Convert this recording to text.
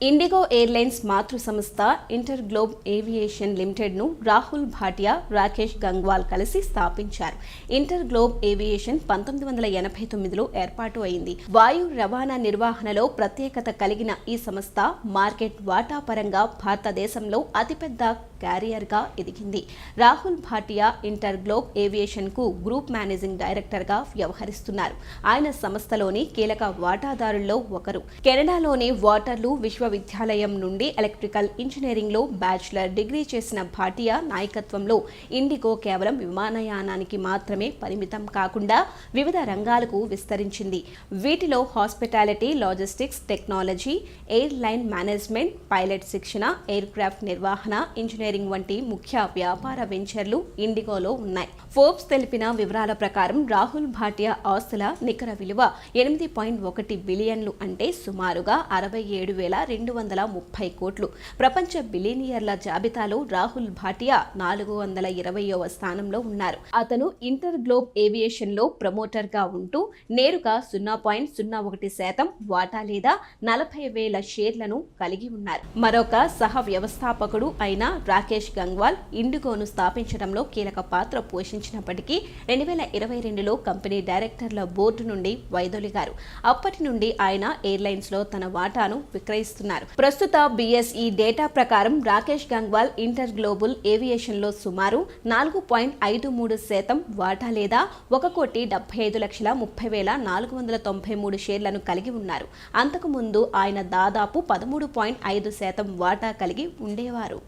IndiGo airlines మాతృ సంస్థ InterGlobe aviation లిమిటెడ్ను రాహుల్ భాటియా, రాకేష్ గంగ్వాల్ కలిసి స్థాపించారు. ఇంటర్ గ్లోబ్ ఏవియేషన్ 1989లో ఏర్పాటు అయింది. వాయు రవాణా నిర్వహణలో ప్రత్యేకత కలిగిన ఈ సంస్థ మార్కెట్ వాటా పరంగా భారతదేశంలో అతిపెద్ద క్యారియర్గా ఎదిగింది. రాహుల్ భాటియా ఇంటర్ గ్లోబ్ ఏవియేషన్కు గ్రూప్ మేనేజింగ్ డైరెక్టర్గా వ్యవహరిస్తున్నారు. ఆయన సంస్థలోని కీలక వాటాదారుల్లో ఒకరు. కెనడాలోని వాటర్లూ విశ్వవిద్యాలయం నుండి ఎలక్ట్రికల్ ఇంజనీరింగ్లో బ్యాచిలర్ డిగ్రీ చేసిన భాటియా నాయకత్వంలో ఇండిగో కేవలం విమానయానానికి మాత్రమే పరిమితం కాకుండా వివిధ రంగాలకు విస్తరించింది. వీటిలో hospitality, logistics, technology, air line management, pilot శిక్షణ, ఎయిర్ క్రాఫ్ట్ నిర్వహణ, ఇంజనీరింగ్ వంటి ముఖ్య వ్యాపార వెంచర్లు ఇండిగోలో ఉన్నాయి. ఫోర్బ్స్ తెలిపిన వివరాల ప్రకారం రాహుల్ భాటియా ఆస్తుల నికర విలువ 8.1 బిలియన్లు, అంటే సుమారుగా 67,230 కోట్లు. ప్రపంచ బిలియనియర్ల జాబితాలో రాహుల్ భాటియా 420వ స్థానంలో ఉన్నారు. అతను ఇంటర్ గ్లోబ్ ఏవియేషన్ లో ప్రమోటర్ గా ఉంటూ నేరుగా 0.01% వాటా లేదా 40,000 షేర్లను కలిగి ఉన్నారు. మరొక సహ వ్యవస్థాపకుడు అయిన రాకేష్ గంగ్వాల్ ఇండిగోను స్థాపించడంలో కీలక పాత్ర పోషించినప్పటికీ 2022లో కంపెనీ డైరెక్టర్ల బోర్డు నుండి వైదొలిగారు. అప్పటి నుండి ఆయన ఎయిర్లైన్స్ లో తన వాటాను విక్రయిస్తున్నారు. ప్రస్తుత బిఎస్ఈ డేటా ప్రకారం Rakesh Gangwal inter global aviation లో సుమారు 4.53% వాటా లేదా 1,75,30,493 షేర్లను కలిగి ఉన్నారు. అంతకుముందు ఆయన దాదాపు 13.5% వాటా కలిగి ఉండేవారు.